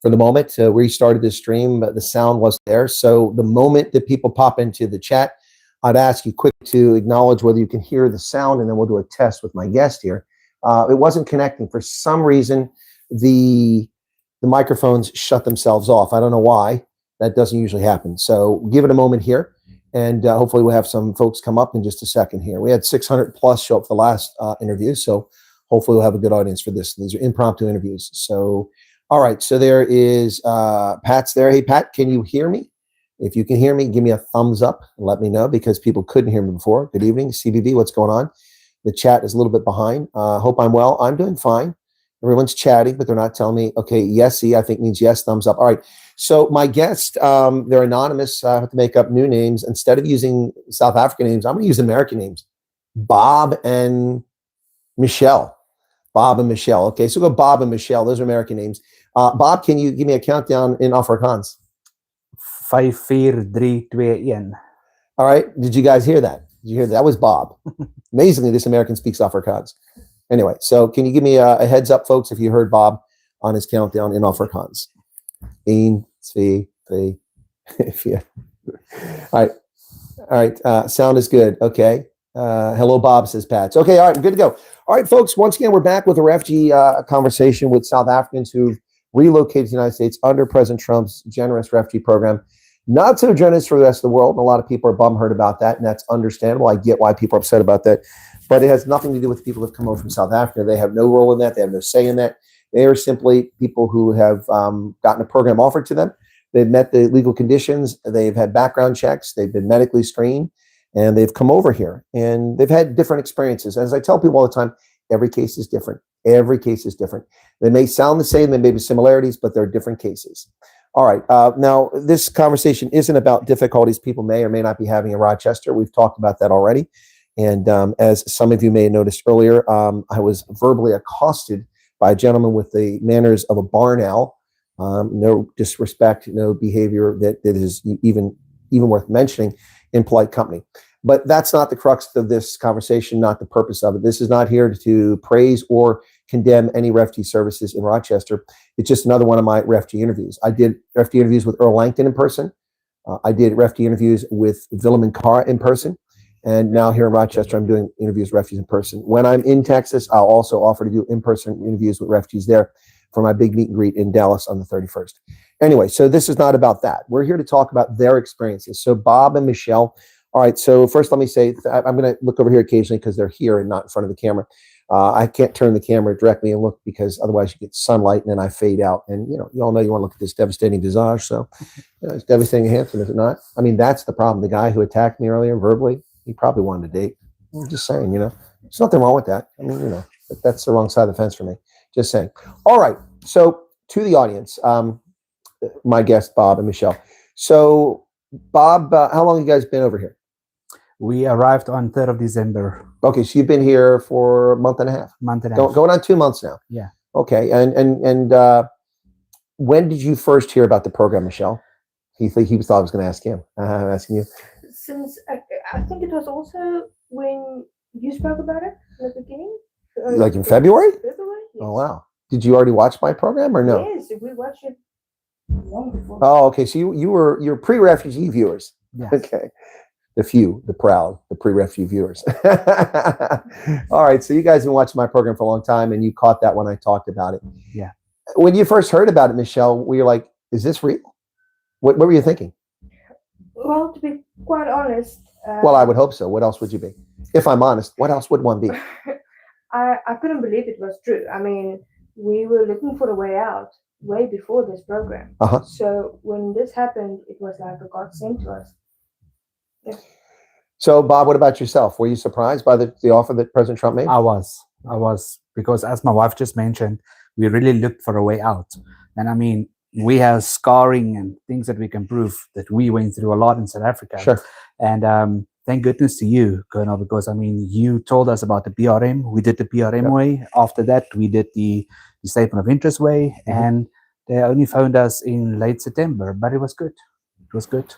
for the moment. We started this stream, but the sound wasn't there. So the moment that people pop into the chat, I'd ask you quick to acknowledge whether you can hear the sound, and then we'll do a test with my guest here. It wasn't connecting. For some reason, the microphones shut themselves off. I don't know why. That doesn't usually happen. So give it a moment here, and hopefully we'll have some folks come up in just a second here. We had 600 plus show up for the last interview, so hopefully we'll have a good audience for this. These are impromptu interviews. So, all right. So there is Pat's there. Hey, Pat, can you hear me? If you can hear me, give me a thumbs up and let me know, because people couldn't hear me before. Good evening, CBB. What's going on? The chat is a little bit behind. Hope I'm well. I'm doing fine. Everyone's chatting, but they're not telling me. Okay, yesy, I think means yes, thumbs up. All right. So my guest, they're anonymous. I have to make up new names. Instead of using South African names, I'm going to use American names. Bob and Michelle. Bob and Michelle. Okay, so go Bob and Michelle. Those are American names. Bob, can you give me a countdown in Afrikaans? 5, 4, 3, 2, 1. All right. Did you guys hear that? Did you hear that? That was Bob. Amazingly, this American speaks Afrikaans. Anyway, so can you give me a heads up, folks, if you heard Bob on his countdown in Afrikaans? 1, 2, 3, 4. All right. All right. Sound is good. Okay. Hello, Bob, says Pat. Okay. All right. Good to go. All right, folks. Once again, we're back with a refugee conversation with South Africans who've relocated to the United States under President Trump's generous refugee program. Not so generous for the rest of the world. And a lot of people are bumhurt about that, and that's understandable. I get why people are upset about that. But it has nothing to do with people who have come over from South Africa. They have no role in that. They have no say in that. They are simply people who have gotten a program offered to them. They've met the legal conditions. They've had background checks. They've been medically screened, and they've come over here. And they've had different experiences. As I tell people all the time, every case is different. Every case is different. They may sound the same. There may be similarities, but they're different cases. All right. Now, this conversation isn't about difficulties people may or may not be having in Rochester. We've talked about that already. And as some of you may have noticed earlier, I was verbally accosted by a gentleman with the manners of a barn owl. No disrespect, no behavior that is even worth mentioning in polite company. But that's not the crux of this conversation, not the purpose of it. This is not here to praise or condemn any refugee services in Rochester. It's just another one of my refugee interviews. I did refugee interviews with Earl Langton in person. I did refugee interviews with Willem and Cara in person. And now here in Rochester, I'm doing interviews with refugees in person. When I'm in Texas, I'll also offer to do in-person interviews with refugees there for my big meet and greet in Dallas on the 31st. Anyway, so this is not about that. We're here to talk about their experiences. So Bob and Michelle. All right, so first let me say, I'm going to look over here occasionally because they're here and not in front of the camera. I can't turn the camera directly and look because otherwise you get sunlight and then I fade out. And, you all know you want to look at this devastating visage. So it's devastating handsome, is it not? I mean, that's the problem. The guy who attacked me earlier verbally, he probably wanted to date. I'm just saying, there's nothing wrong with that. I mean, that's the wrong side of the fence for me. Just saying. All right. So to the audience, my guests, Bob and Michelle. So Bob, how long have you guys been over here? We arrived on 3rd of December. Okay, so you've been here for a month and a half. Going on 2 months now. Yeah. Okay, and when did you first hear about the program, Michelle? He thought I was going to ask him. I'm asking you. Since I think it was also when you spoke about it in the beginning. Like in February? February. Yes. Oh wow! Did you already watch my program or no? Yes, we watched it long before. Oh, okay. So you're pre-refugee viewers. Yes. Okay. The proud, the pre-refugee viewers. All right. So you guys have been watching my program for a long time, and you caught that when I talked about it. Yeah. When you first heard about it, Michelle, were you like, "Is this real?" What were you thinking? Well, to be quite honest. Well, I would hope so. What else would you be? If I'm honest, what else would one be? I couldn't believe it was true. I mean, we were looking for a way out way before this program. Uh-huh. So when this happened, it was like a God sent to us. Yeah. So, Bob, what about yourself? Were you surprised by the offer that President Trump made? I was because, as my wife just mentioned, we really looked for a way out. And I mean, we have scarring and things that we can prove that we went through a lot in South Africa. Sure. And thank goodness to you, Colonel, because I mean, you told us about the PRM. We did the PRM way. After that, we did the statement of interest way, and they only found us in late September. But it was good. It was good.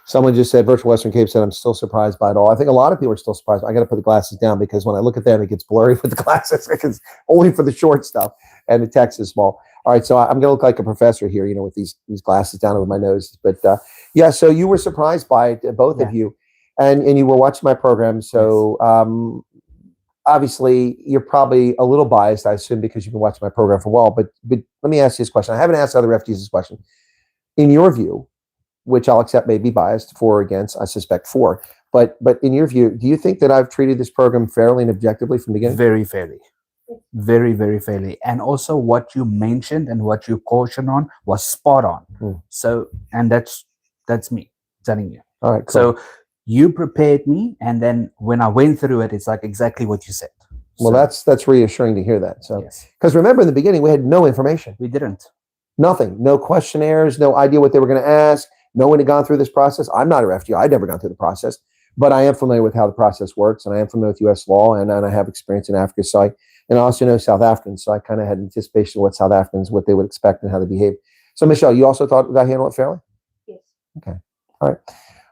Someone just said, Virtual Western Cape said, I'm still surprised by it all. I think a lot of people are still surprised. I got to put the glasses down because when I look at them, it gets blurry with the glasses because only for the short stuff and the text is small. All right, so I'm going to look like a professor here, with these glasses down over my nose. But yeah, so you were surprised by it, both of you, and you were watching my program. So obviously, you're probably a little biased, I assume, because you've been watching my program for a while. But let me ask you this question. I haven't asked other refugees this question. In your view, which I'll accept may be biased, for or against, I suspect for. But in your view, do you think that I've treated this program fairly and objectively from the beginning? Very fairly. Very, very fairly. And also what you mentioned and what you cautioned on was spot on. So, and that's me telling you. All right, cool. So you prepared me, and then when I went through it, it's like exactly what you said. Well, that's reassuring to hear that. So, yes. Because remember in the beginning, we had no information. We didn't. Nothing. No questionnaires, no idea what they were going to ask. No one had gone through this process. I'm not a refugee. I'd never gone through the process, but I am familiar with how the process works, and I am familiar with U.S. law, and I have experience in Africa. So and I also know South Africans, so I kind of had anticipation of what South Africans, what they would expect and how they behave. So, Michelle, you also thought that I handled it fairly? Yes. Okay. All right.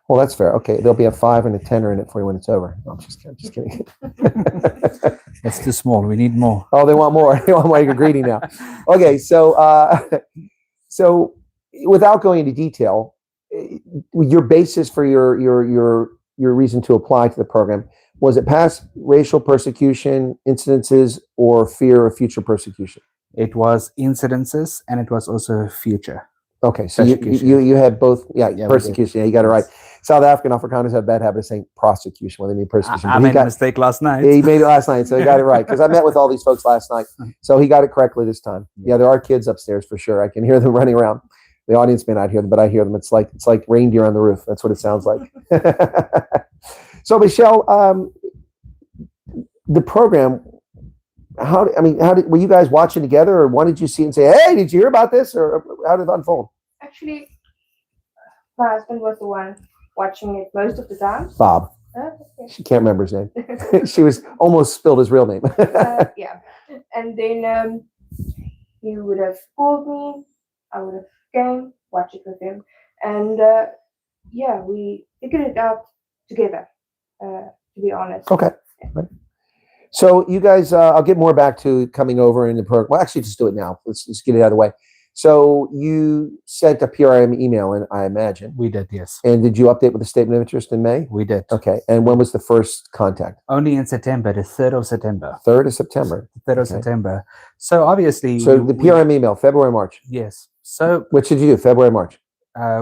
Well, that's fair. Okay. There'll be a 5 and a 10 in it for you when it's over. No, I'm just kidding. That's too small. We need more. Oh, they want more. They want more. You're greedy now. Okay. So, so without going into detail, your basis for your reason to apply to the program, was it past racial persecution incidences or fear of future persecution? It was incidences, and it was also future. Okay, so you had both, persecution. Yeah, you got it right. South African Afrikaners have a bad habit of saying prosecution when they mean persecution. I made a mistake last night. Yeah, he made it last night, so he got it right. Because I met with all these folks last night, so he got it correctly this time. Yeah, there are kids upstairs for sure. I can hear them running around. The audience may not hear them, but I hear them. It's like reindeer on the roof. That's what it sounds like. So, Michelle, the program. Were you guys watching together, or one did you see and say, "Hey, did you hear about this?" Or how did it unfold? Actually, my husband was the one watching it most of the time. Bob. Okay. She can't remember his name. She was almost spilled his real name. Yeah, and then he would have called me. I would have came, watch it with him, and we figured it out together. To be honest. Okay. Right. So you guys, I'll get more back to coming over in the program. Well, actually, just do it now. Let's just get it out of the way. So you sent a PRM email, and I imagine we did, yes. And did you update with a statement of interest in May? We did. Okay. And when was the first contact? Only in September, the 3rd of September. 3rd of September. The 3rd of September. So obviously, so the PRM email, February, March. Yes. So which did you do? February, March.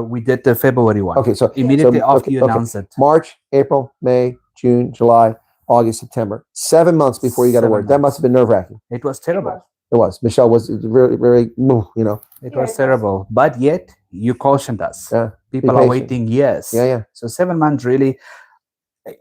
We did the February one. Okay. So immediately after you announced it. March, April, May, June, July, August, September. 7 months before you got a word. That must have been nerve-wracking. It was terrible. It was. Michelle was very, very, It was terrible. But yet, you cautioned us. Yeah. People are waiting years. Yeah. So 7 months really,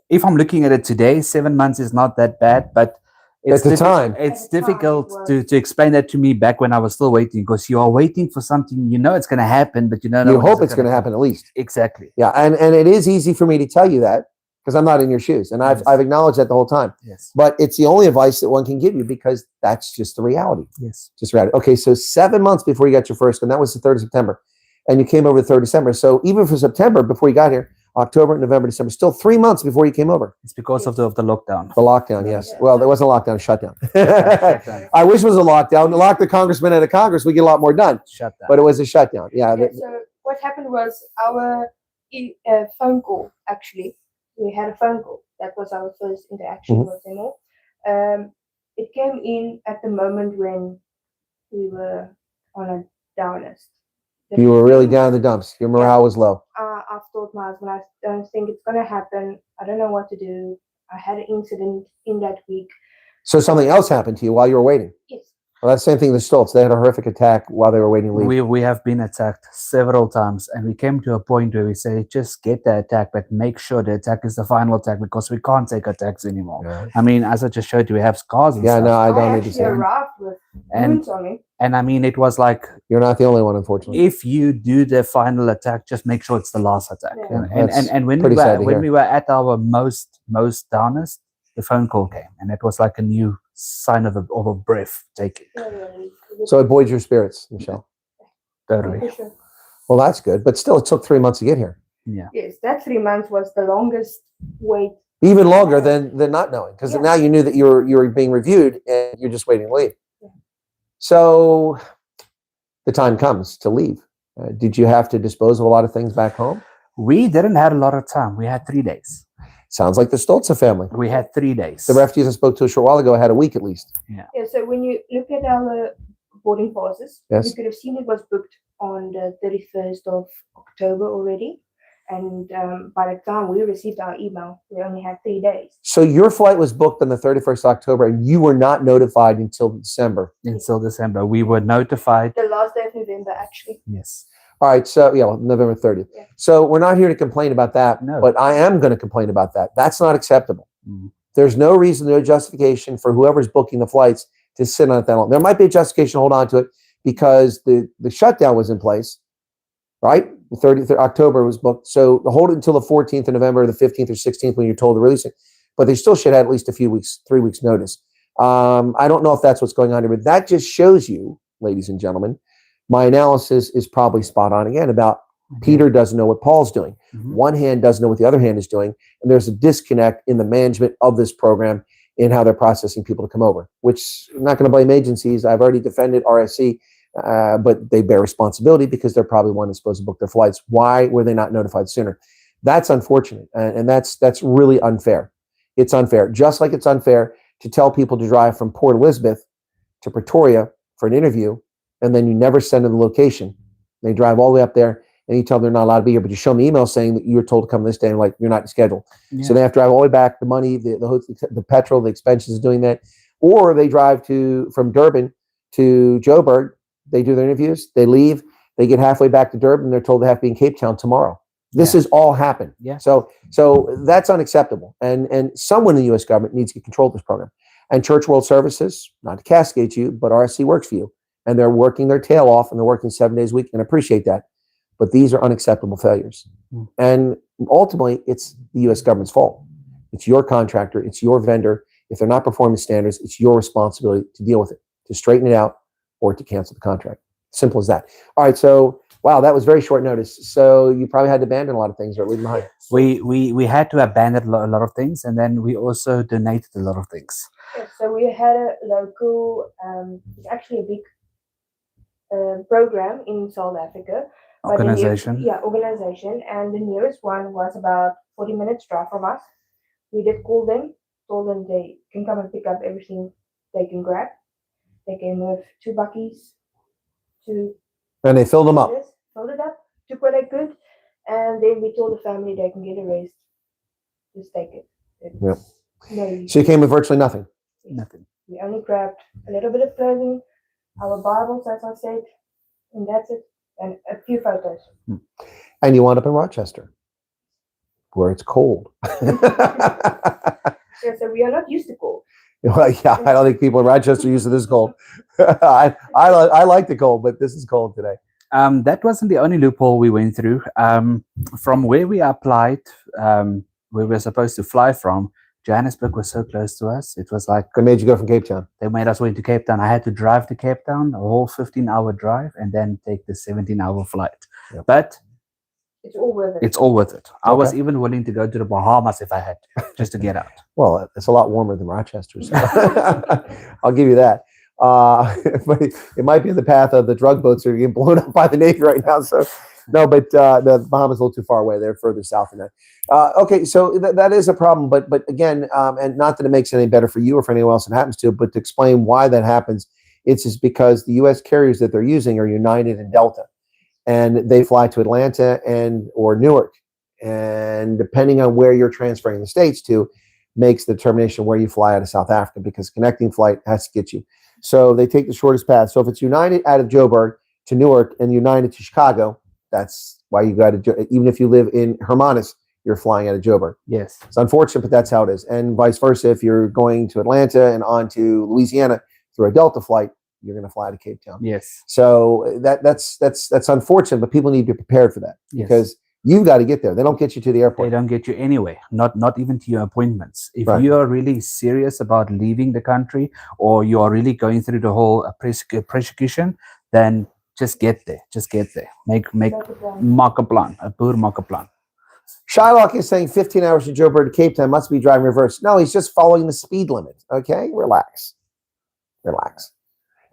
if I'm looking at it today, 7 months is not that bad. But it's at the time, it's difficult to explain that to me back when I was still waiting, because you are waiting for something, it's going to happen, but you don't know. You hope it's going to happen at least. Exactly. Yeah. And it is easy for me to tell you that, because I'm not in your shoes, and I've acknowledged that the whole time. Yes. But it's the only advice that one can give you, because that's just the reality. Yes. Just reality. Okay, so 7 months before you got your first, and that was the 3rd of September, and you came over the 3rd of December. So even for September, before you got here, October, November, December, still 3 months before you came over. It's because of the lockdown. The lockdown, yes. Yeah. Well, there wasn't a lockdown, shutdown. I wish it was a lockdown. To lock the congressman out of Congress, we get a lot more done. Shutdown. But it was a shutdown. Yeah. So what happened was our phone call, actually. We had a phone call. That was our first interaction with them all. It came in at the moment when we were on a downest. You were really down in the dumps. Your morale was low. I've told my husband, I don't think it's going to happen. I don't know what to do. I had an incident in that week. So something else happened to you while you were waiting? Yes. Well, that's the same thing with Stoltz. They had a horrific attack while they were waiting to leave. We have been attacked several times, and we came to a point where we say, just get the attack, but make sure the attack is the final attack, because we can't take attacks anymore. Yeah. I mean, as I just showed you, we have scars and stuff. No, I don't need to actually say. arrived with wounds on me. And I mean, it was like, You're not the only one, unfortunately. if you do the final attack, just make sure it's the last attack. Yeah. And when we were at our most downest, the phone call came, and it was like a new sign of a breath taking. So it buoyed your spirits, Michelle. Totally. For sure. Well, that's good. But still, it took 3 months to get here. Yeah. Yes, that 3 months was the longest wait. Even longer than not knowing, because Yeah. now you knew that you were being reviewed and you're just waiting to leave. Yeah. So the time comes to leave. Did you have to dispose of a lot of things back home? We didn't have a lot of time. We had 3 days. Sounds like the Stoltze family. We had 3 days. The refugees I spoke to a short while ago had a week at least. Yeah, so when you look at our boarding passes, Yes. you could have seen it was booked on the 31st of October already. And by the time we received our email, we only had 3 days. So your flight was booked on the 31st of October and you were not notified until December. Until December. We were notified. The last day of November, actually. Yes. All right, so November 30th. Yeah. So we're not here to complain about that, No. but I am going to complain about that. That's not acceptable. Mm. There's no reason, no justification for whoever's booking the flights to sit on it that long. There might be a justification to hold on to it because the shutdown was in place, right? The 30th of October was booked. So hold it until the 14th of November, the 15th or 16th when you're told to release it. But they still should have at least a few weeks, 3 weeks notice. I don't know if that's what's going on here, but that just shows you, ladies and gentlemen, my analysis is probably spot on again about Peter doesn't know what Paul's doing. Mhm. One hand doesn't know what the other hand is doing. And there's a disconnect in the management of this program in how they're processing people to come over, which I'm not going to blame agencies. I've already defended RSC, but they bear responsibility because they're probably one that's supposed to book their flights. Why were they not notified sooner? That's unfortunate. And that's really unfair. It's unfair. Just like it's unfair to tell people to drive from Port Elizabeth to Pretoria for an interview, and then you never send them the location. They drive all the way up there, and you tell them they're not allowed to be here, but you show them the email saying that you were told to come this day, and like you're not scheduled. Yeah. So they have to drive all the way back, the money, the petrol, the expenses of doing that. Or they drive from Durban to Joburg. They do their interviews, they leave, they get halfway back to Durban, and they're told they have to be in Cape Town tomorrow. This has all happened. Yeah. So that's unacceptable. And someone in the U.S. government needs to control this program. And Church World Services, not to castigate you, but RSC works for you. And they're working their tail off, and they're working 7 days a week, and appreciate that. But these are unacceptable failures. Mm. And ultimately, it's the U.S. government's fault. It's your contractor. It's your vendor. If they're not performing standards, it's your responsibility to deal with it, to straighten it out, or to cancel the contract. Simple as that. All right. So, wow, that was very short notice. So you probably had to abandon a lot of things or leave them behind. We had to abandon a lot of things, and then we also donated a lot of things. Yeah, so we had a local, it's actually a big program in South Africa. But Organization. Organization. And the nearest one was about 40 minutes drive from us. We did call them, told them they can come and pick up everything they can grab. They came with 2 buckies, And they filled them up. filled it up, took what they could, and then we told the family they can get a rest. Just take it. Yep. No, So you came with virtually nothing. Nothing. we only grabbed a little bit of clothing, our Bibles, as I said, and that's it, and a few photos. And you wound up in Rochester, where it's cold. Yeah, so we are not used to cold. Well, yeah, I don't think people in Rochester are used to this cold. I like the cold, but this is cold today. That wasn't the only loophole we went through. From where we applied, where we were supposed to fly from, Johannesburg was so close to us. It was like They made you go from Cape Town. they made us went to Cape Town. I had to drive to Cape Town, a whole 15-hour drive, and then take the 17-hour flight. Yep. But It's all worth it. it's all worth it. I was Okay. even willing to go to the Bahamas if I had to, just to get out. Well, it's a lot warmer than Rochester, so I'll give you that. But it might be in the path of the drug boats that are getting blown up by the Navy right now. So, no, but the Bahamas are a little too far away. They're further south than that. Okay, so that is a problem. But again, and not that it makes it any better for you or for anyone else it happens to, but to explain why that happens, it's just because the U.S. carriers that they're using are United and Delta. And they fly to Atlanta or Newark. And depending on where you're transferring the States to, makes the determination where you fly out of South Africa, because connecting flight has to get you. So they take the shortest path. So if it's United out of Joburg to Newark and United to Chicago, that's why you got to, even if you live in Hermanus, you're flying out of Joburg. Yes. It's unfortunate, but that's how it is. And vice versa, if you're going to Atlanta and on to Louisiana through a Delta flight, you're going to fly to Cape Town. Yes. So that's unfortunate, but people need to be prepared for that, Yes. because you've got to get there. They don't get you to the They airport. don't get you anywhere, not even to your appointments. If Right. you are really serious about leaving the country, or you are really going through the whole persecution, then just get there. Just get there. Make That's the plan. mark a plan, a poor mark a plan. Shylock is saying 15 hours to Joburg to Cape Town, must be driving reverse. No, he's just following the speed limit. Okay, relax.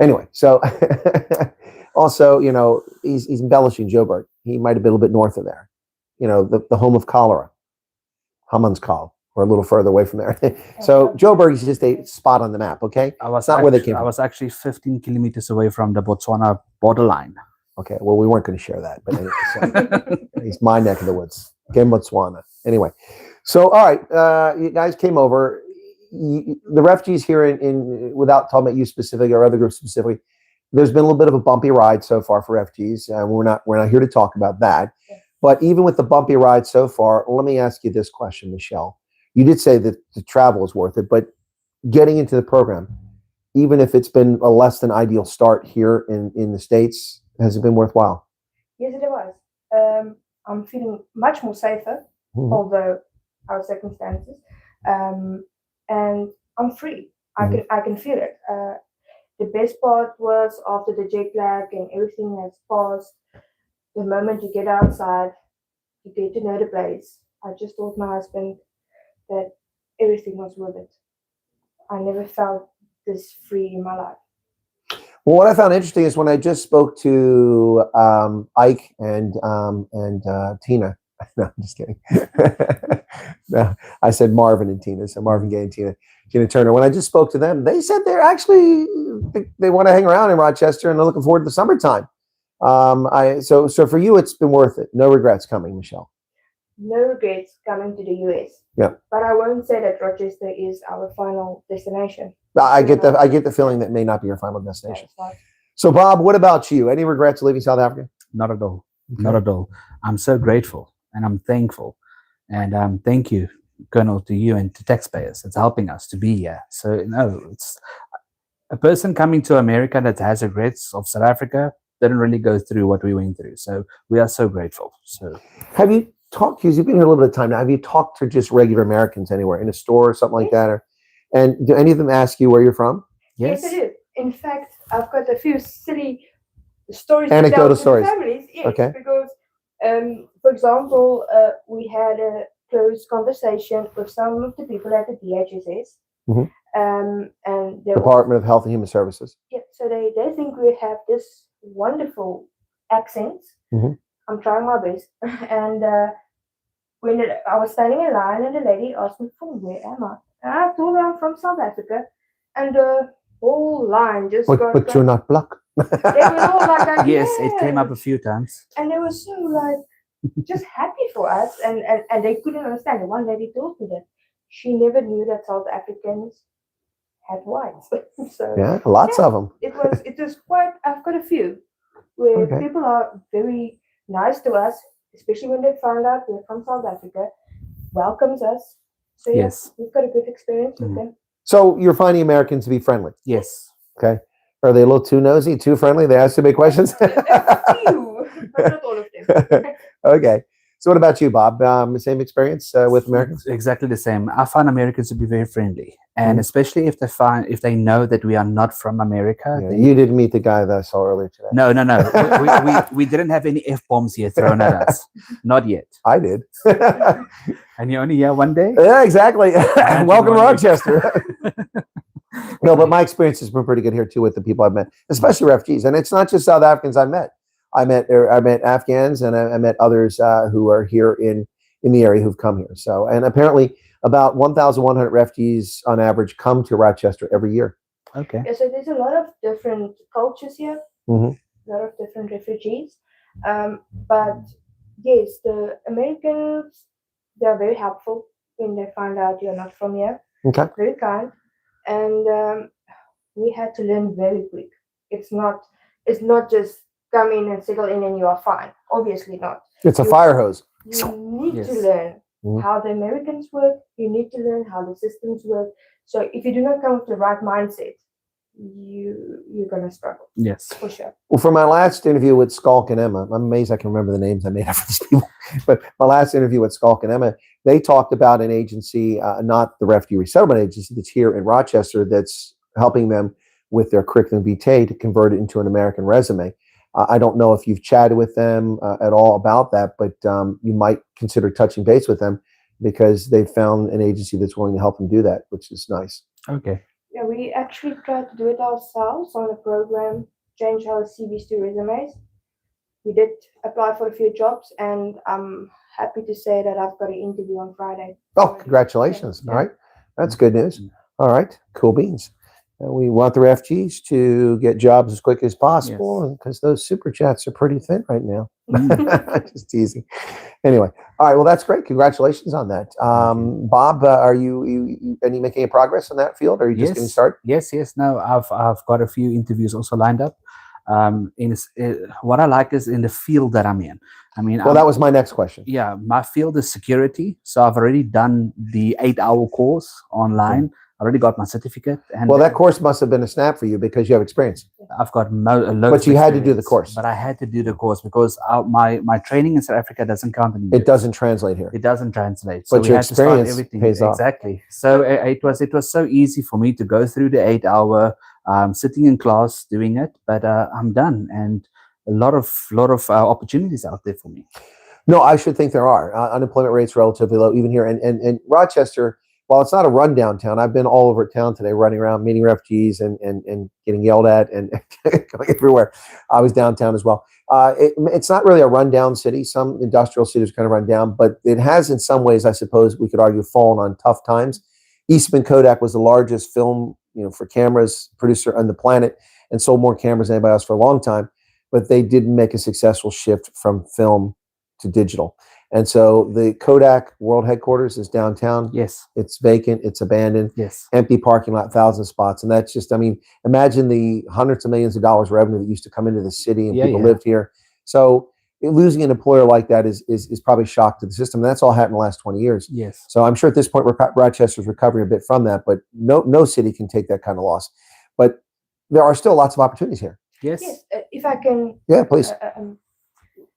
Anyway, so also, he's embellishing Joburg. He might have been a little bit north of there. The home of cholera, Hammanskalv, or a little further away from there. So Joburg is just a spot on the map. Okay, It's not where they came I from. was actually 15 kilometers away from the Botswana borderline. Okay, well, we weren't going to share that, but anyway, so he's my neck of the woods. Okay, Botswana. Anyway, so all right, you guys came over. The refugees here in without talking about you specifically or other groups specifically, there's been a little bit of a bumpy ride so far for refugees. We're not here to talk about that. But even with the bumpy ride so far, let me ask you this question, Michelle. You did say that the travel is worth it, but getting into the program, even if it's been a less than ideal start here in the States, has it been worthwhile? Yes, it was. I'm feeling much more safer, although our circumstances. And I'm free. I can feel it. The best part was after the jet lag and everything has passed, the moment you get outside, you get to know the place. I just told my husband that everything was worth it. I never felt this free in my life. Well, what I found interesting is when I just spoke to Ike and Tina. No, I'm just kidding. No, I said Marvin and Tina. So Marvin Gaye and Tina Turner. When I just spoke to them, they said they're actually they want to hang around in Rochester and they're looking forward to the summertime. So for you, it's been worth it. No regrets coming, Michelle. No regrets coming to the US. Yeah. But I won't say that Rochester is our final destination. I get the feeling that may not be your final destination. No, it's not. So Bob, what about you? Any regrets leaving South Africa? Not at all. Not at all. I'm so grateful and I'm thankful. And thank you, Colonel, to you and to taxpayers. It's helping us to be here. So, it's a person coming to America that has regrets of South Africa didn't really go through what we went through. So we are so grateful. So have you talked, because you've been here a little bit of time now, have you talked to just regular Americans anywhere in a store or something like that? And do any of them ask you where you're from? Yes, I do. In fact, I've got a few silly stories. Anecdotal stories. Families, yes, okay. Because, for example, we had a close conversation with some of the people at the DHSS. And Department of Health and Human Services. Yeah, so they think we have this wonderful accent. I'm trying my best. And when I was standing in line and the lady asked me, "From where am I?" And I told her I'm from South Africa. And the whole line just got... But you're not black. They were all like, yes, it came up a few times. And they were so just happy for us. And they couldn't understand it. One lady told me that she never knew that South Africans had whites. So yeah, lots of them. It was quite... I've got a few where people are very nice to us, especially when they found out we're from South Africa, welcomes us. So yes, we've got a good experience with them. So you're finding Americans to be friendly? Yes. Okay. Are they a little too nosy, too friendly? They ask too many questions? A few, but not all of them. Okay. So what about you, Bob? Same experience with Americans? Exactly the same. I find Americans to be very friendly, and especially if they know that we are not from America. Yeah, you didn't meet the guy that I saw earlier today. No. we didn't have any F-bombs yet thrown at us. Not yet. I did. And you're only here one day? Yeah, exactly. Welcome to Rochester. No, but my experience has been pretty good here too with the people I've met, especially refugees. And it's not just South Africans I met. I met Afghans and I met others who are here in the area who've come here. So, and apparently about 1,100 refugees on average come to Rochester every year. Okay. Yeah, so there's a lot of different cultures here, a lot of different refugees. But yes, the Americans, they're very helpful when they find out you're not from here. Okay. Very kind. And we had to learn very quick. It's not just come in and settle in and you are fine. Obviously not. It's a fire hose. You need to learn how the Americans work. You need to learn how the systems work. So if you do not come with the right mindset, you're going to struggle. Yes. For sure. Well, for my last interview with Skalk and Emma, I'm amazed I can remember the names I made up for these people. But my last interview with Skalk and Emma, they talked about an agency, not the refugee resettlement agency that's here in Rochester, that's helping them with their curriculum vitae to convert it into an American resume. I don't know if you've chatted with them at all about that, but you might consider touching base with them because they've found an agency that's willing to help them do that, which is nice. Okay. Yeah, we actually tried to do it ourselves on a program, change our CVs to resumes. We did apply for a few jobs, and I'm happy to say that I've got an interview on Friday. Oh, congratulations. Yeah. All right. That's good news. Yeah. All right. Cool beans. We want the refugees to get jobs as quick as possible because those super chats are pretty thin right now. Just teasing. Anyway. All right. Well, that's great. Congratulations on that. Bob, are you making any progress in that field? Or are you just getting started? Yes. No, I've got a few interviews also lined up. What I like is in the field that I'm in. I mean, well, that was my next question. Yeah, my field is security. So I've already done the 8-hour course online. I already got my certificate. And well, that course must have been a snap for you because you have experience. I've got but you had to do the course. But I had to do the course because my training in South Africa doesn't count anymore. It doesn't translate here. It doesn't translate. So but your experience pays off. Exactly. So it was so easy for me to go through the 8-hour sitting in class doing it, but I'm done, and a lot of opportunities out there for me. No, I should think there are. Unemployment rates relatively low even here, and Rochester. While it's not a rundown town, I've been all over town today, running around, meeting refugees and getting yelled at and going everywhere. I was downtown as well. It's not really a rundown city. Some industrial cities kind of run down, but it has in some ways, I suppose we could argue, fallen on tough times. Eastman Kodak was the largest film, for cameras producer on the planet and sold more cameras than anybody else for a long time, but they didn't make a successful shift from film to digital. And so the Kodak world headquarters is downtown. Yes. It's vacant. It's abandoned. Yes. Empty parking lot, 1,000 spots. And that's just, imagine the hundreds of millions of dollars revenue that used to come into the city and people lived here. So losing an employer like that is probably a shock to the system. And that's all happened in the last 20 years. Yes. So I'm sure at this point, Rochester's recovering a bit from that, but no city can take that kind of loss. But there are still lots of opportunities here. Yes. Yes. If I can. Yeah, please.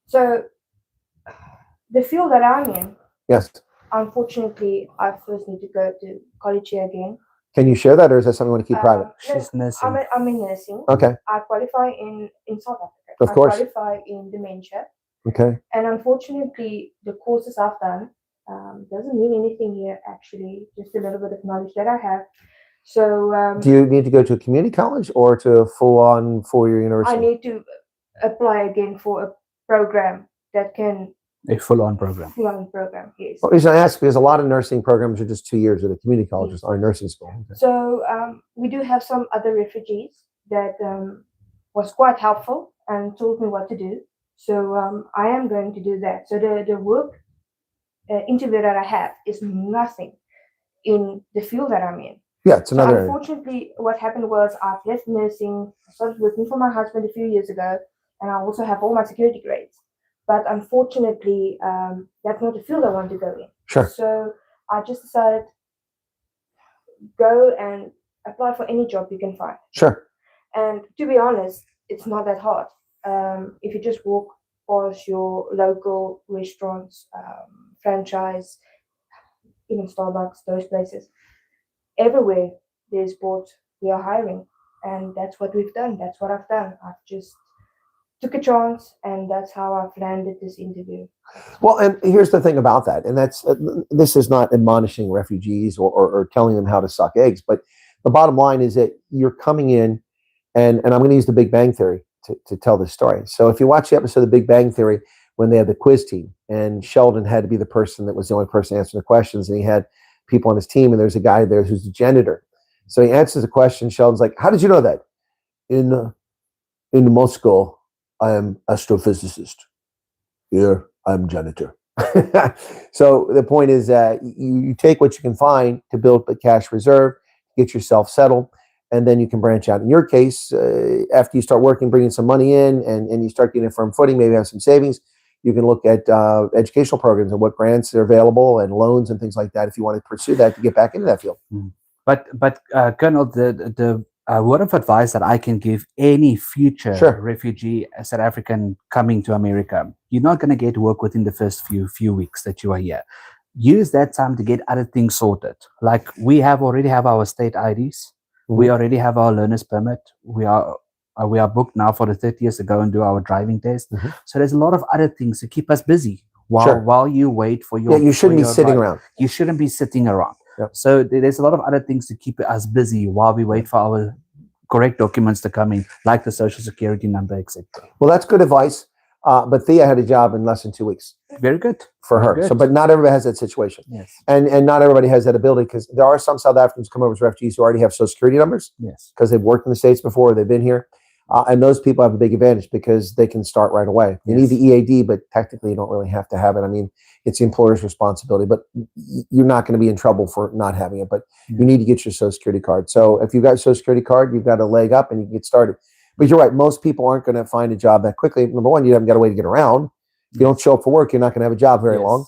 So the field that I'm in. Yes. Unfortunately, I first need to go to college here again. Can you share that, or is that something you want to keep private? She's nursing. I'm in nursing. Okay. I qualify in South Africa. Of course. I qualify in dementia. Okay. And unfortunately, the courses I've done doesn't mean anything here, actually, just a little bit of knowledge that I have. So do you need to go to a community college or to a full-on 4-year university? I need to apply again for a program that can... A full-on program. Full-on program, yes. Well, the reason I ask because a lot of nursing programs are just 2 years at a community colleges or nursing school. Okay. So we do have some other refugees that was quite helpful and told me what to do. So I am going to do that. So the work interview that I have is nothing in the field that I'm in. Yeah, it's another. So unfortunately, what happened was I've left nursing. I started working for my husband a few years ago, and I also have all my security grades. But unfortunately, that's not the field I want to go in. Sure. So I just decided go and apply for any job you can find. Sure. And to be honest, it's not that hard. If you just walk past your local restaurants, franchise, even Starbucks, those places, everywhere there's boards, we are hiring. And that's what we've done. That's what I've done. I've just took a chance, and that's how I've landed this interview. Well, and here's the thing about that, and that's this is not admonishing refugees or telling them how to suck eggs, but the bottom line is that you're coming in, and I'm going to use the Big Bang Theory to tell this story. So if you watch the episode of the Big Bang Theory when they had the quiz team, and Sheldon had to be the person that was the only person answering the questions, and he had people on his team, and there's a guy there who's a janitor. So he answers the question. Sheldon's like, "How did you know that?" In Moscow, I am astrophysicist. Here, I'm janitor. So the point is that you take what you can find to build a cash reserve, get yourself settled, and then you can branch out. In your case, after you start working, bringing some money in, and you start getting a firm footing, maybe have some savings, you can look at educational programs and what grants are available and loans and things like that if you want to pursue that to get back into that field. But Colonel, the word of advice that I can give any future refugee, South African coming to America, you're not going to get work within the first few weeks that you are here. Use that time to get other things sorted. Like we already have our state IDs. We already have our learner's permit. We are We are booked now for the 30th to go and do our driving test. Mhm. So there's a lot of other things to keep us busy while Sure. while you wait for your. Yeah, you shouldn't for be your sitting drive. around. You shouldn't be sitting around. Yep. So there's a lot of other things to keep us busy while we wait for our correct documents to come in, like the social security number, etc. Well, that's good advice. But Thea had a job in less than 2 weeks Very good for Very her. good. So, but not everybody has that situation. Yes. And not everybody has that ability, because there are some South Africans come over as refugees who already have social security numbers Yes. because they've worked in the States before, they've been here. And those people have a big advantage because they can start right away. You need the EAD, but technically you don't really have to have it. I mean, it's the employer's responsibility, but you're not going to be in trouble for not having it, but you need to get your social security card. So if you've got a social security card, you've got a leg up and you can get started. But you're right, most people aren't going to find a job that quickly. Number one, you haven't got a way to get around. If you don't show up for work, you're not going to have a job very long.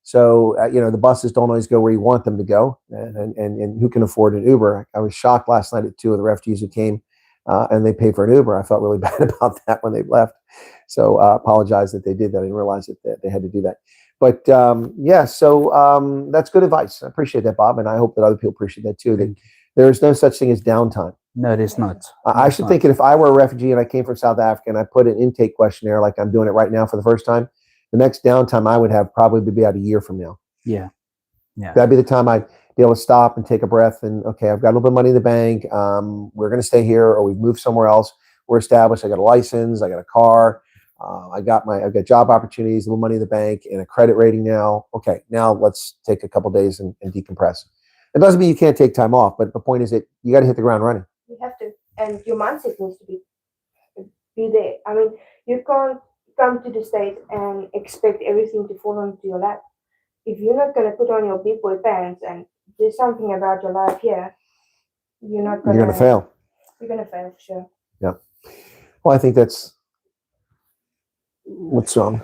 So, the buses don't always go where you want them to go. And who can afford an Uber? I was shocked last night at 2 of the refugees who came and they paid for an Uber. I felt really bad about that when they left. So apologize that they did that. I didn't realize that they had to do that. But so that's good advice. I appreciate that, Bob. And I hope that other people appreciate that too. That there's no such thing as downtime. No, there's not. I should think that if I were a refugee and I came from South Africa and I put an intake questionnaire like I'm doing it right now for the first time, the next downtime I would have probably would be about a year from now. Yeah. That'd be the time I'd be able to stop and take a breath and, okay, I've got a little bit of money in the bank. We're going to stay here, or we've moved somewhere else. We're established. I got a license. I got a car. I've got job opportunities, a little money in the bank, and a credit rating now. Okay, now let's take a couple days and decompress. It doesn't mean you can't take time off, but the point is that you got to hit the ground running. You have to, and your mindset needs to be there. I mean, you can't come to the States and expect everything to fall onto your lap. If you're not going to put on your big boy pants and do something about your life here, you're going to fail. You're going to fail for sure. Yeah. Well, I think that's what's wrong.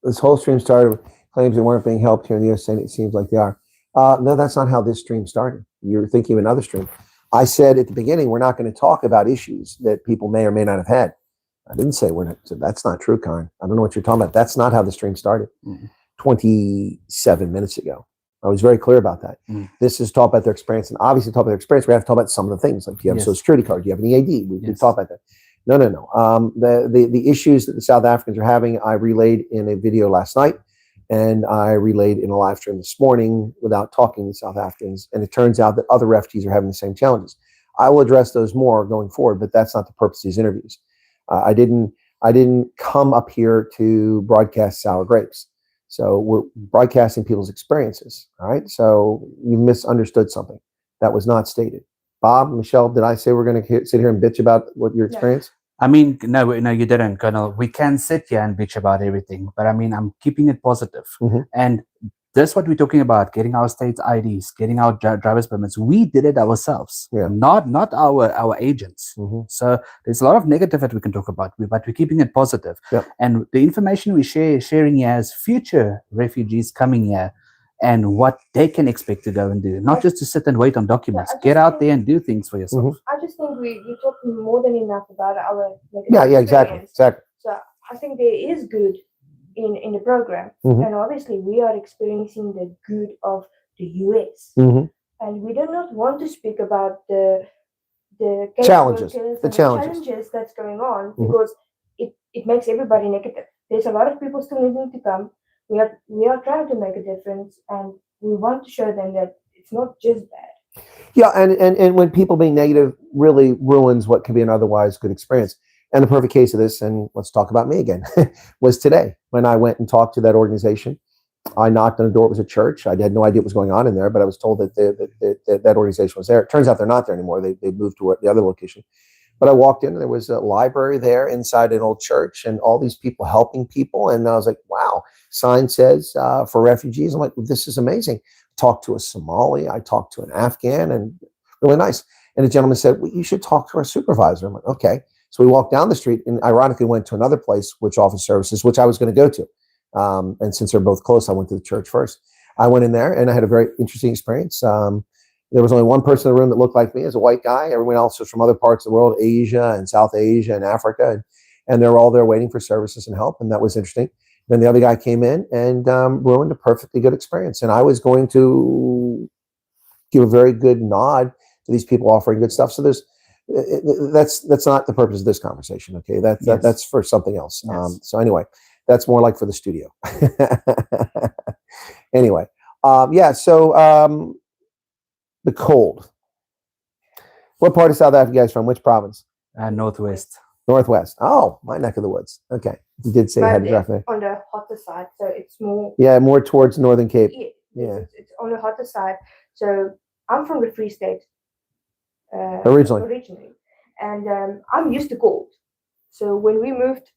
This whole stream started with claims that weren't being helped here in the US, and it seems like they are. No, that's not how this stream started. You're thinking of another stream. I said at the beginning, we're not going to talk about issues that people may or may not have had. I didn't say we're not. So that's not true, Karen. I don't know what you're talking about. That's not how the stream started. 27 minutes ago. I was very clear about that. This is talk about their experience, and obviously talk about their experience. We have to talk about some of the things, like do you have a social security card? Do you have an EAD? We talk about that. No. The issues that the South Africans are having, I relayed in a video last night, and I relayed in a live stream this morning without talking to South Africans. And it turns out that other refugees are having the same challenges. I will address those more going forward, but that's not the purpose of these interviews. I didn't come up here to broadcast sour grapes. So we're broadcasting people's experiences. All right. So you misunderstood something that was not stated. Bob, Michelle, did I say we're going to sit here and bitch about what your experience? I mean, no, you didn't, Colonel. We can sit here and bitch about everything, but I mean, I'm keeping it positive. And that's what we're talking about: getting our state's IDs, getting our driver's permits. We did it ourselves, not our agents. So there's a lot of negative that we can talk about, but we're keeping it positive. And the information we sharing here as future refugees coming here, and what they can expect to go and do, not just to sit and wait on documents. Get out there and do things for yourself. I just think we're talking more than enough about our negative exactly. So I think there is good in the program, and obviously we are experiencing the good of the US, and we do not want to speak about the challenges, the challenges that's going on, because it makes everybody negative. There's a lot of people still needing to come. We are trying to make a difference, and we want to show them that it's not just bad. Yeah, and when people being negative really ruins what can be an otherwise good experience. And the perfect case of this, and let's talk about me again, was today when I went and talked to that organization. I knocked on the door. It was a church. I had no idea what was going on in there, but I was told that that organization was there. It turns out they're not there anymore. They moved to the other location. But I walked in and there was a library there inside an old church and all these people helping people. And I was like, wow, sign says for refugees. I'm like, this is amazing. Talked to a Somali. I talked to an Afghan, and really nice. And the gentleman said, well, you should talk to our supervisor. I'm like, okay. So we walked down the street and ironically went to another place, which offers services, which I was going to go to. And since they're both close, I went to the church first. I went in there and I had a very interesting experience. There was only one person in the room that looked like me as a white guy. Everyone else was from other parts of the world, Asia and South Asia and Africa. And they were all there waiting for services and help. And that was interesting. Then the other guy came in and ruined a perfectly good experience. And I was going to give a very good nod to these people offering good stuff. So that's not the purpose of this conversation. Okay, that's for something else. Yes. So anyway, that's more like for the studio. Anyway, So the cold. What part of South Africa are you guys from? Which province? Northwest. Northwest. Oh, my neck of the woods. Okay, you did say you had to drive there. On the hotter side, so it's more. Yeah, more towards Northern Cape. Yeah. It's on the hotter side. So I'm from the Free State. Originally. And I'm used to cold. So when we moved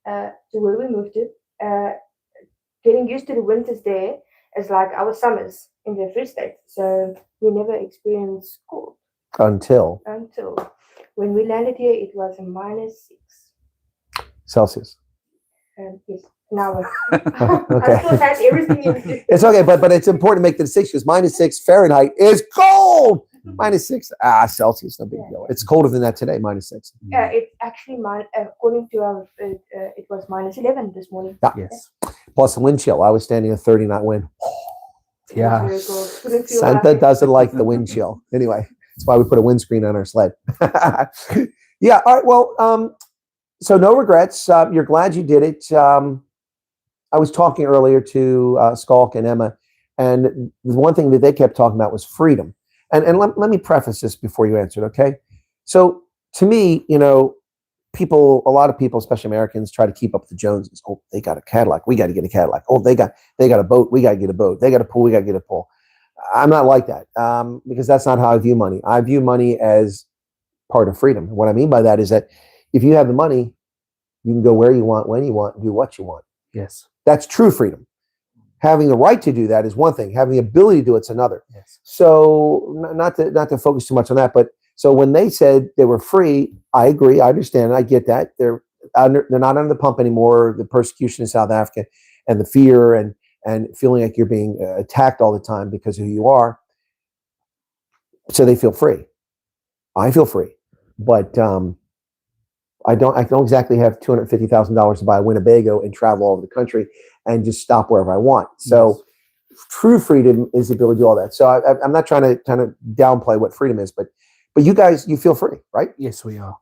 to where we moved to, getting used to the winters there is like our summers in the Free State. So we never experienced cold. Until when we landed here, it was a -6 Celsius. Yes. Now Okay. I still had everything in It's okay, but it's important to make the distinction because -6 Fahrenheit is cold. -6 Celsius, no big deal. It's colder than that today, -6. It's actually according to our it was -11 this morning. Yeah. Yes. Plus wind chill. I was standing at 30 knot wind. Yeah. Santa doesn't like the wind chill. Anyway, that's why we put a windscreen on our sled. Yeah. All right. Well, so no regrets. You're glad you did it. I was talking earlier to Skalk and Emma, and the one thing that they kept talking about was freedom. And let me preface this before you answer it, okay? So to me, a lot of people, especially Americans, try to keep up with the Joneses. Oh, they got a Cadillac, we got to get a Cadillac. Oh, they got a boat, we got to get a boat. They got a pool, we got to get a pool. I'm not like that because that's not how I view money. I view money as part of freedom. What I mean by that is that if you have the money, you can go where you want, when you want, and do what you want. Yes. That's true freedom. Having the right to do that is one thing. Having the ability to do it's another. Yes. So not to focus too much on that, but so when they said they were free, I agree. I understand. I get that. They're not under the pump anymore. The persecution in South Africa and the fear and feeling like you're being attacked all the time because of who you are. So they feel free. I feel free, but I don't exactly have $250,000 to buy a Winnebago and travel all over the country and just stop wherever I want. So true freedom is the ability to do all that. So I'm not trying to kind of downplay what freedom is, but you guys, you feel free, right? Yes, we are.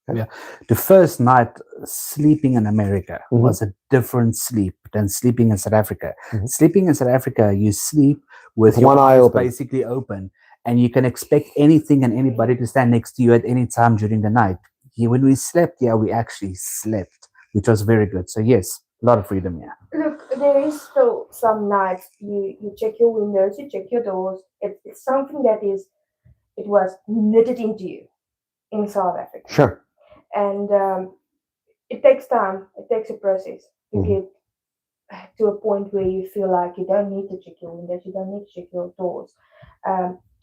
Okay. Yeah. The first night sleeping in America was a different sleep than sleeping in South Africa. Sleeping in South Africa, you sleep with your one eye open, basically open, and you can expect anything and anybody to stand next to you at any time during the night. When we slept, we actually slept, which was very good. So yes, a lot of freedom, Look, there is still some nights you check your windows, you check your doors. It's something that it was knitted into you in South Africa. Sure. And it takes time. It takes a process to get to a point where you feel like you don't need to check your windows, you don't need to check your doors.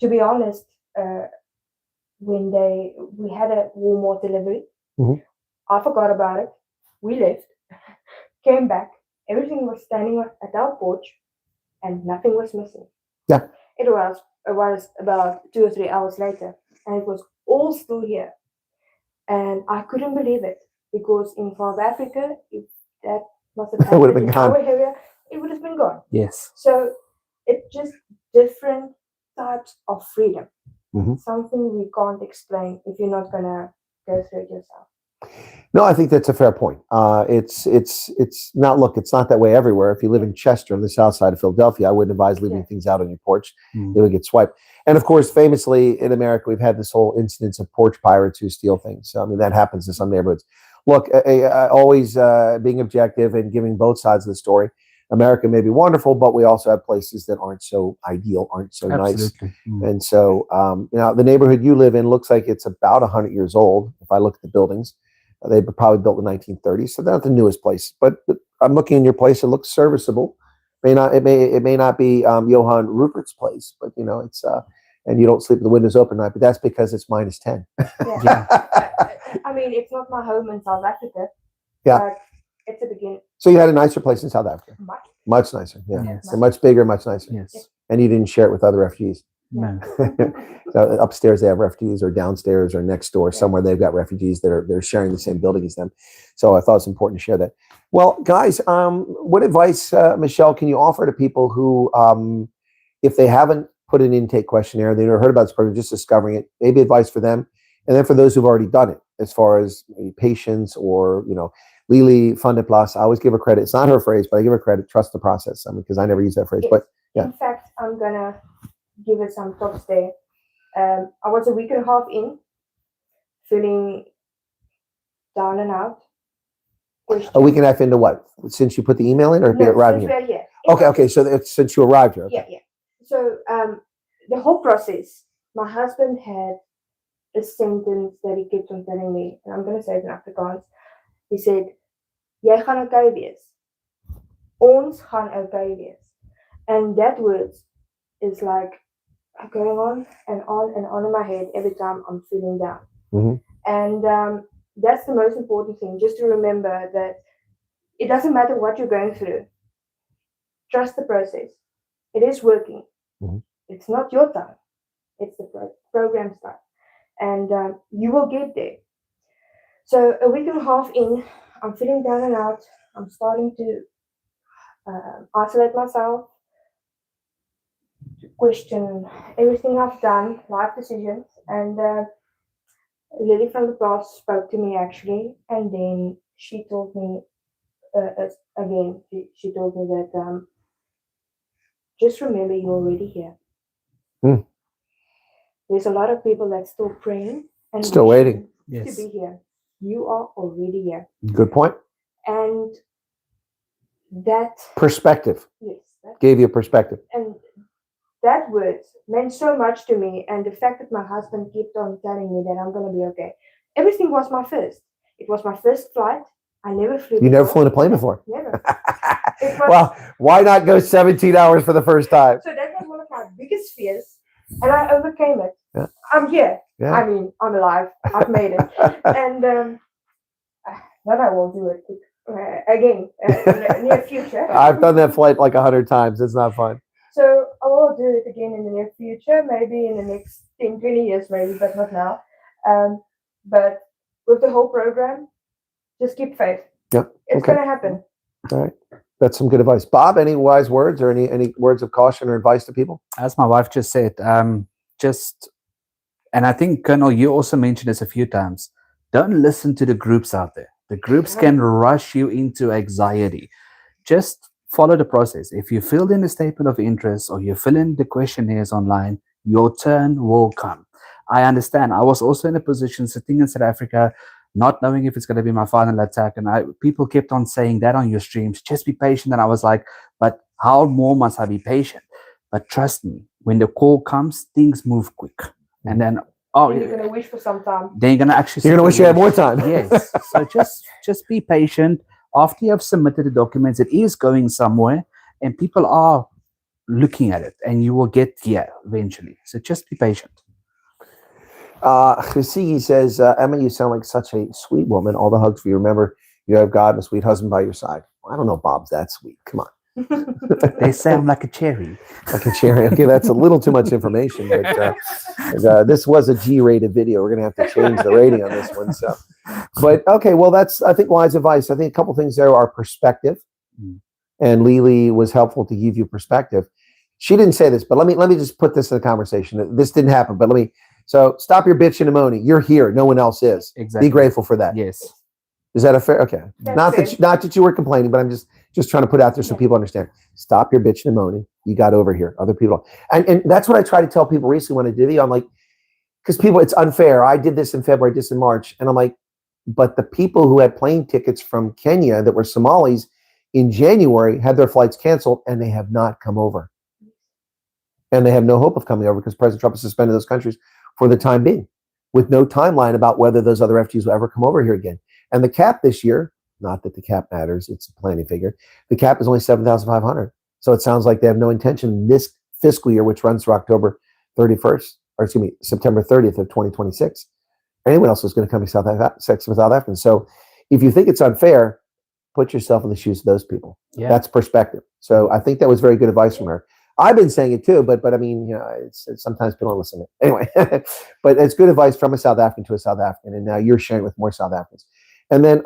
To be honest, when we had a Walmart delivery, I forgot about it. We left, came back, everything was standing at our porch, and nothing was missing. Yeah. It was about 2 or 3 hours later, and it was all still here. And I couldn't believe it, because in South Africa, if that must have happened in our area, it would have been gone. Yes. So it's just different types of freedom. Something we can't explain if you're not gonna go through it yourself. No, I think that's a fair point. It's not. Look, it's not that way everywhere. If you live in Chester, on the south side of Philadelphia, I wouldn't advise leaving things out on your porch. It would get swiped. And of course, famously in America, we've had this whole incidence of porch pirates who steal things. So, I mean, that happens in some neighborhoods. Look, always being objective and giving both sides of the story. America may be wonderful, but we also have places that aren't so ideal, aren't so nice. And so, the neighborhood you live in looks like it's about 100 years old. If I look at the buildings, they were probably built in the 1930s, so they're not the newest place. But I'm looking in your place; it looks serviceable. It may not be Johann Rupert's place, but it's and you don't sleep with the windows open at night. But that's because it's -10. I mean, it's not my home in South Africa. Yeah. But it's a beginning. So you had a nicer place in South Africa. Much. Much nicer. Yeah. Yes. So much bigger, much nicer. Yes. And you didn't share it with other refugees. No. So upstairs they have refugees, or downstairs or next door somewhere they've got refugees that they're sharing the same building as them. So I thought it's important to share that. Well, guys, what advice, Michelle, can you offer to people who, if they haven't put an intake questionnaire, they've never heard about this program, just discovering it, maybe advice for them, and then for those who've already done it, as far as patience or, Lily Funded Plus, I always give her credit. It's not her phrase, but I give her credit. Trust the process. Because I never use that phrase. Yes. But yeah. In fact, I'm gonna give it some tops there. I was a week and a half in, feeling down and out. A week and a half into what? Since you put the email in, or arriving here? Yeah. Okay. So it's since you arrived here. Okay. Yeah. So the whole process, my husband had a sentence that he kept on telling me, and I'm gonna say it in Afrikaans. He said, "Jy gaan okay wees. Ons gaan okay wees." And that word is like going on and on and on in my head every time I'm feeling down. Mm-hmm. And that's the most important thing, just to remember that it doesn't matter what you're going through. Trust the process. It is working. Mm-hmm. It's not your time. It's the program's time. And you will get there. So a week and a half in, I'm feeling down and out. I'm starting to isolate myself, question everything I've done, life decisions. And Lily from the class spoke to me actually, and then she told me again. She told me that just remember you're already here. Mm. There's a lot of people that's still praying and still waiting to be here. You are already here. Good point. And that perspective. Yes. Gave you a perspective. And that word meant so much to me. And the fact that my husband kept on telling me that I'm going to be okay. Everything was my first. It was my first flight. I never flew. You never flew in a plane before? Never. Well, why not go 17 hours for the first time? So that was one of my biggest fears. And I overcame it. Yeah. I'm here. Yeah. I mean, I'm alive. I've made it. And then I will do it again in the near future. I've done that flight like 100 times. It's not fun. So I will do it again in the near future, maybe in the next 10, 20 years, maybe, but not now. But with the whole program, just keep faith. Yep. It's going to happen. All right. That's some good advice. Bob, any wise words or any words of caution or advice to people? As my wife just said, and I think, Colonel, you also mentioned this a few times, don't listen to the groups out there. The groups can rush you into anxiety. Just follow the process. If you fill in the statement of interest or you fill in the questionnaires online, your turn will come. I understand. I was also in a position sitting in South Africa, not knowing if it's going to be my final attack. And people kept on saying that on your streams, just be patient. And I was like, but how more must I be patient? But trust me, when the call comes, things move quick. And then, you're going to wish for some time. Then you're going to actually... You're going to wish you had more time. Yes. So just be patient. After you have submitted the documents, it is going somewhere and people are looking at it and you will get here eventually. So just be patient. Khasigi says, Emma, you sound like such a sweet woman. All the hugs for you. Remember, you have God and a sweet husband by your side. I don't know, Bob's that sweet. Come on. They sound like a cherry. Like a cherry. Okay, that's a little too much information. But this was a G-rated video. We're going to have to change the rating on this one. So, but okay, well, that's, I think, wise advice. I think a couple things there are perspective. And Lily was helpful to give you perspective. She didn't say this, but let me just put this in the conversation. This didn't happen, but so stop your bitching and moaning. You're here. No one else is. Exactly. Be grateful for that. Yes. Is that a fair? Okay. Not that you were complaining, but I'm just trying to put out there so people understand. Stop your bitching and moaning. You got over here. Other people. And that's what I try to tell people recently when I did video. I'm like, because people, it's unfair. I did this in February, this in March. And I'm like, but the people who had plane tickets from Kenya that were Somalis in January had their flights canceled and they have not come over. And they have no hope of coming over because President Trump has suspended those countries for the time being with no timeline about whether those other refugees will ever come over here again. And the cap this year, not that the cap matters, it's a planning figure. The cap is only 7,500. So it sounds like they have no intention this fiscal year, which runs through October 31st, or excuse me, September 30th of 2026. Anyone else is going to come to South Africa. So if you think it's unfair, put yourself in the shoes of those people. Yeah. That's perspective. So I think that was very good advice from her. I've been saying it too, but I mean, you know, it's sometimes people don't listen to it. Anyway, but it's good advice from a South African to a South African, and now you're sharing with more South Africans. And then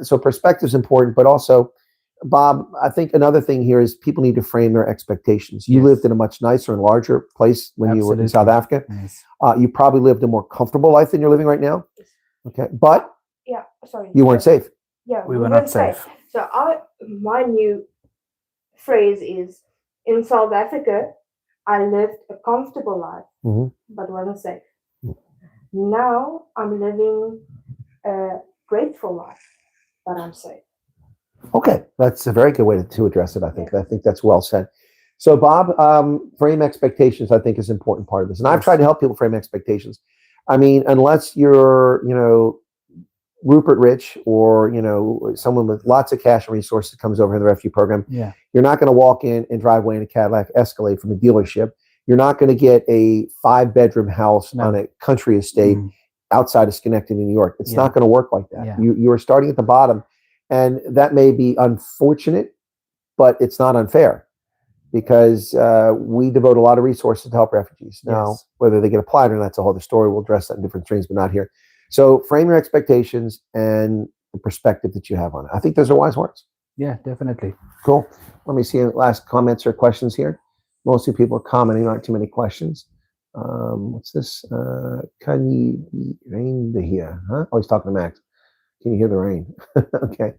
so perspective is important, but also, Bob, I think another thing here is people need to frame their expectations. You lived in a much nicer and larger place when you were in South Africa. Yes. You probably lived a more comfortable life than you're living right now. Okay, but you weren't safe. Yeah, we were not safe. So my new phrase is, in South Africa, I lived a comfortable life, but wasn't safe. Now I'm living a grateful life, but I'm safe. Okay, that's a very good way to address it. I think that's well said. So, Bob, frame expectations, I think, is an important part of this, and I've tried to help people frame expectations. I mean, unless you're, you know, Rupert Rich or, you know, someone with lots of cash and resources comes over in the refugee program, you're not going to walk in and drive away in a Cadillac Escalade from a dealership. You're not going to get a 5-bedroom house on a country estate outside of Schenectady, New York. It's not going to work like that. You are starting at the bottom, and that may be unfortunate, but it's not unfair, because we devote a lot of resources to help refugees. Now, whether they get applied or not, that's a whole other story. We'll address that in different streams, but not here. So frame your expectations and the perspective that you have on it. I think those are wise words. Yeah, definitely. Cool. Let me see last comments or questions here. Mostly people are commenting, aren't too many questions. What's this? Can you rain the here? Huh? Oh, he's talking to Max. Can you hear the rain? Okay.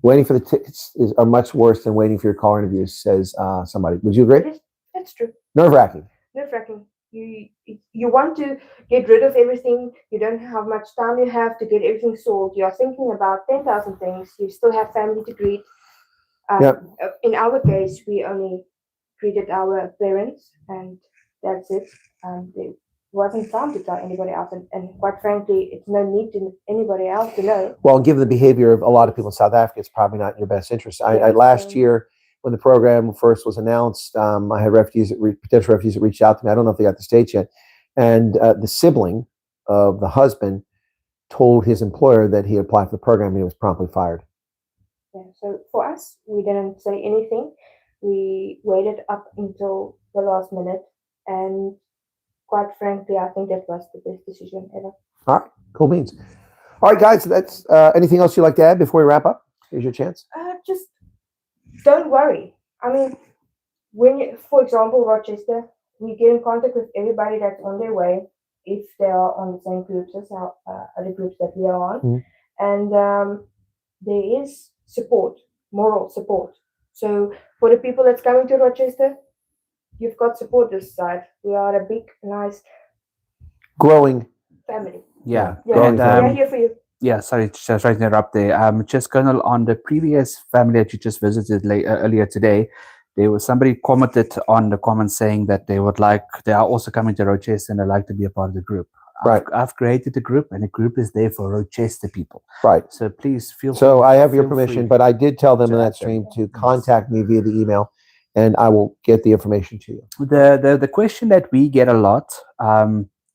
Waiting for the tickets are much worse than waiting for your caller interviews, says somebody. Would you agree? That's true. Nerve-wracking. Nerve-wracking. You want to get rid of everything. You don't know how much time you have to get everything solved. You are thinking about 10,000 things. You still have family to greet. In our case, we only greeted our parents, and that's it. There wasn't time to tell anybody else, and quite frankly, it's no need to anybody else to know. Well, given the behavior of a lot of people in South Africa, it's probably not in your best interest. I last year, when the program first was announced, I had potential refugees that reached out to me. I don't know if they got the States yet. And the sibling of the husband told his employer that he applied for the program, and he was promptly fired. Yeah, so for us, we didn't say anything. We waited up until the last minute. And quite frankly, I think that was the best decision ever. All right, cool beans. All right, guys, that's anything else you'd like to add before we wrap up? Here's your chance. Just don't worry. I mean, for example, Rochester, we get in contact with everybody that's on their way, if they are on the same groups as our other groups that we are on. And there is support, moral support. So for the people that's coming to Rochester, you've got support this side. We are a big, nice, growing family. Yeah. And we're here for you. Yeah, sorry to interrupt there. Just Colonel, on the previous family that you just visited earlier today, there was somebody commented on the comments saying that they are also coming to Rochester and they'd like to be a part of the group. Right. I've created a group, and the group is there for Rochester people. Right. So please feel free. So I have your permission, but I did tell them in that stream to contact me via the email, and I will get the information to you. The question that we get a lot,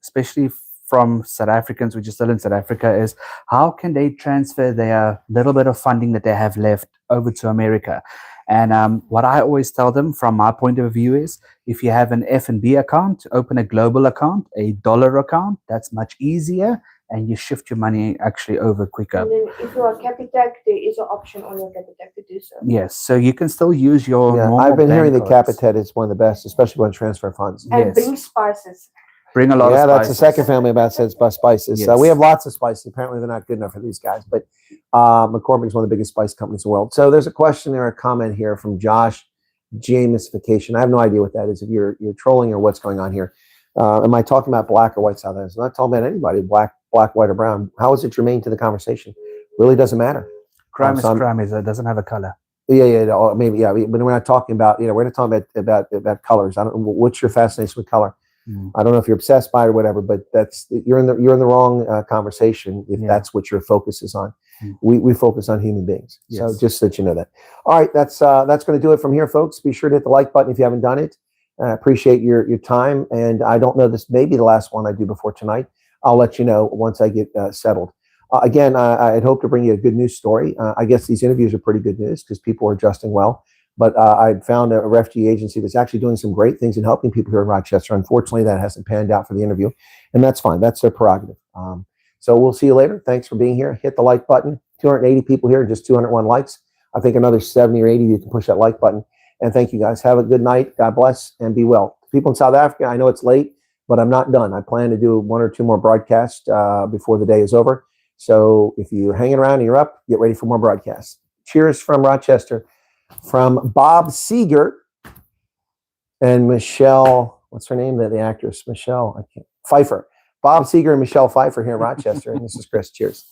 especially from South Africans, which are still in South Africa, is how can they transfer their little bit of funding that they have left over to America? And what I always tell them from my point of view is, if you have an F&B account, open a global account, a dollar account. That's much easier, and you shift your money actually over quicker. And then if you are Capitec, there is an option on your Capitec to do so. Yes, so you can still use your normal I've been hearing that cards. Capitec is one of the best, especially when transfer funds. And bring spices. Bring a lot of spices. Yeah, that's the second family about says about spices. Yes. We have lots of spices. Apparently, they're not good enough for these guys, but McCormick is one of the biggest spice companies in the world. So there's a question or a comment here from Josh. Jamification. I have no idea what that is. If you're trolling or what's going on here. Am I talking about black or white South Africans? I'm not talking about anybody, black, white, or brown. How is it germane to the conversation? Really doesn't matter. Crime is crime. It doesn't have a color. Yeah, maybe, yeah. But we're not talking about, we're not talking about colors. I don't. What's your fascination with color? I don't know if you're obsessed by it or whatever, but you're in the wrong conversation if that's what your focus is on. We focus on human beings. Yes. So just so that you know that. All right, that's going to do it from here, folks. Be sure to hit the like button if you haven't done it. Appreciate your time, and I don't know, this may be the last one I do before tonight. I'll let you know once I get settled. Again, I'd hope to bring you a good news story. I guess these interviews are pretty good news because people are adjusting well. But I found a refugee agency that's actually doing some great things in helping people here in Rochester. Unfortunately, that hasn't panned out for the interview, and that's fine. That's their prerogative. So we'll see you later. Thanks for being here. Hit the like button. 280 people here, just 201 likes. I think another 70 or 80 of you can push that like button. And thank you guys. Have a good night. God bless and be well. People in South Africa, I know it's late, but I'm not done. I plan to do 1 or 2 more broadcasts before the day is over. So if you're hanging around and you're up, get ready for more broadcasts. Cheers from Rochester, from Bob Seeger and Michelle. What's her name? The actress, Michelle Pfeiffer. Bob Seeger and Michelle Pfeiffer here in Rochester. And this is Chris. Cheers.